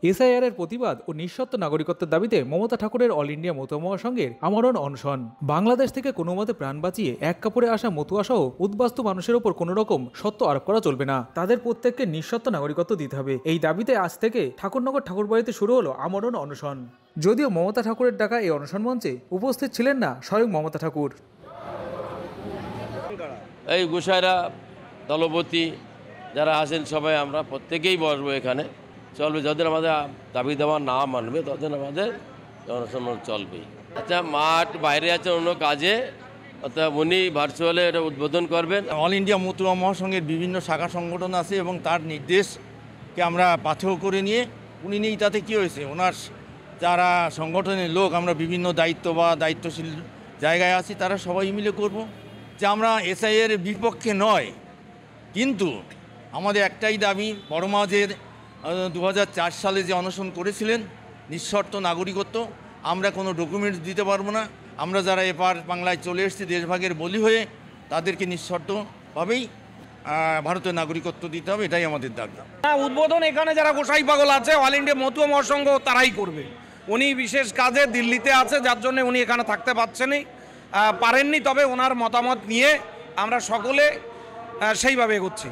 SIR এর প্রতিবাদ ও নিঃশর্ত নাগরিকত্বের দাবিতে মমতা ঠাকুরের অল ইন্ডিয়া মতুয়া মহাসংঘের আমরণ অনশন। বাংলাদেশ থেকে কোনো মতে প্রাণ বাঁচিয়ে এক কাপড়ে আসা মতুয়া সহ উদ্বাস্তু মানুষের ওপর কোনো রকম শর্ত আরোপ করা চলবে না। তাদের প্রত্যেককে নিঃশর্ত নাগরিকত্ব দিতে হবে। এই দাবিতে আজ থেকে ঠাকুরনগর ঠাকুরবাড়িতে শুরু হলো আমরণ অনশন। যদিও মমতা ঠাকুরের ডাকা এই অনশন মঞ্চে উপস্থিত ছিলেন না স্বয়ং মমতা ঠাকুর। এই গোসাইরা দলপতি যারা আছেন সবাই আমরা প্রত্যেকেই বসবো, এখানে চলবে। যাদের আমাদের দাবি দেওয়া না মানবে তাদের আমাদের অনশন চলবে। আচ্ছা, মাঠ বাইরে আছে অন্য কাজে, অর্থাৎ উনি ভার্চুয়ালে এটা উদ্বোধন করবেন। অল ইন্ডিয়া মতুয়া মহাসংঘের বিভিন্ন শাখা সংগঠন আছে এবং তার নির্দেশকে আমরা পাথেয় করে নিয়ে উনি নেই, তাতে কী হয়েছে, ওনার যারা সংগঠনের লোক আমরা বিভিন্ন দায়িত্ব বা দায়িত্বশীল জায়গায় আছি, তারা সবাই মিলে করব। যে আমরা এসআইয়ের বিপক্ষে নয়, কিন্তু আমাদের একটাই দাবি, বড়মাঝের 2004 সালে যে অনশন করেছিলেন নিঃশর্ত নাগরিকত্ব, আমরা কোনো ডকুমেন্টস দিতে পারবো না। আমরা যারা এপার বাংলায় চলে এসেছি দেশভাগের বলি হয়ে, তাদেরকে নিঃশর্তভাবেই ভারতের নাগরিকত্ব দিতে হবে, এটাই আমাদের দাবি। উদ্বোধন এখানে যারা গোসাই পাগল আছে অল ইন্ডিয়া মতুয়া মহাসংঘ তারাই করবে। উনি বিশেষ কাজে দিল্লিতে আছে, যার জন্য উনি এখানে থাকতে পারেননি, তবে ওনার মতামত নিয়ে আমরা সকলে সেইভাবে এগোচ্ছি।